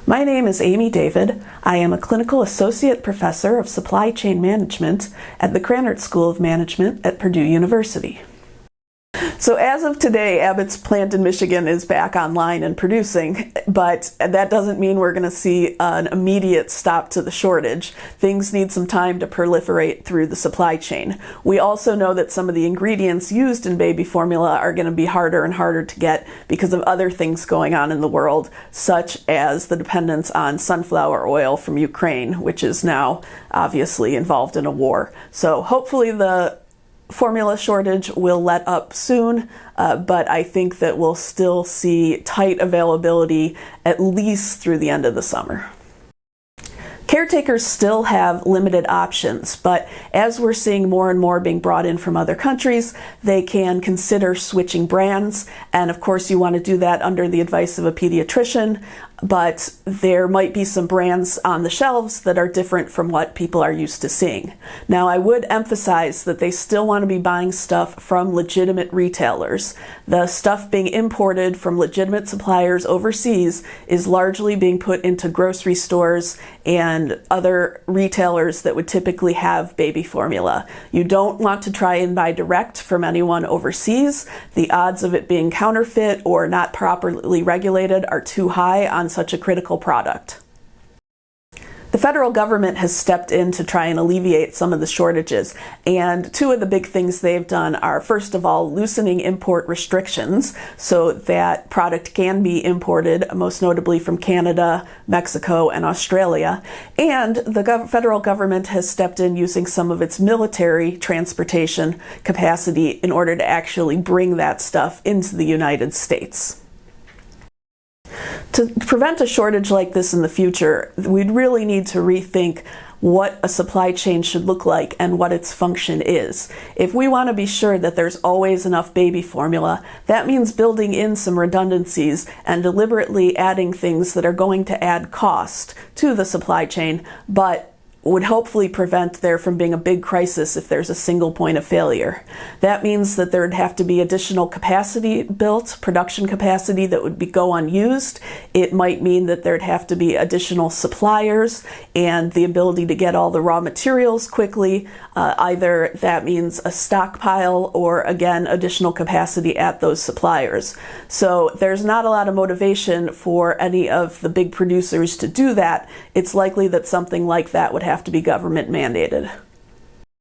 My name is Amy David. I am a clinical associate professor of supply chain management at the Krannert School of Management at Purdue University. So as of today, Abbott's plant in Michigan is back online and producing, but that doesn't mean we're going to see an immediate stop to the shortage. Things need some time to proliferate through the supply chain. We also know that some of the ingredients used in baby formula are going to be harder and harder to get because of other things going on in the world, such as the dependence on sunflower oil from Ukraine, which is now obviously involved in a war. So hopefully the formula shortage will let up soon, but I think that we'll still see tight availability at least through the end of the summer. Caretakers still have limited options, but as we're seeing more and more being brought in from other countries, they can consider switching brands. And of course, you want to do that under the advice of a pediatrician, but there might be some brands on the shelves that are different from what people are used to seeing. Now, I would emphasize that they still want to be buying stuff from legitimate retailers. The stuff being imported from legitimate suppliers overseas is largely being put into grocery stores and other retailers that would typically have baby formula. You don't want to try and buy direct from anyone overseas. The odds of it being counterfeit or not properly regulated are too high on such a critical product. The federal government has stepped in to try and alleviate some of the shortages, and two of the big things they've done are, first of all, loosening import restrictions so that product can be imported, most notably from Canada, Mexico, and Australia, and the federal government has stepped in using some of its military transportation capacity in order to actually bring that stuff into the United States. To prevent a shortage like this in the future, we'd really need to rethink what a supply chain should look like and what its function is. If we want to be sure that there's always enough baby formula, that means building in some redundancies and deliberately adding things that are going to add cost to the supply chain, but would hopefully prevent there from being a big crisis if there's a single point of failure. That means that there would have to be additional capacity built, production capacity that would go unused. It might mean that there'd have to be additional suppliers and the ability to get all the raw materials quickly. Either that means a stockpile or, again, additional capacity at those suppliers. So there's not a lot of motivation for any of the big producers to do that. It's likely that something like that would have to be government mandated.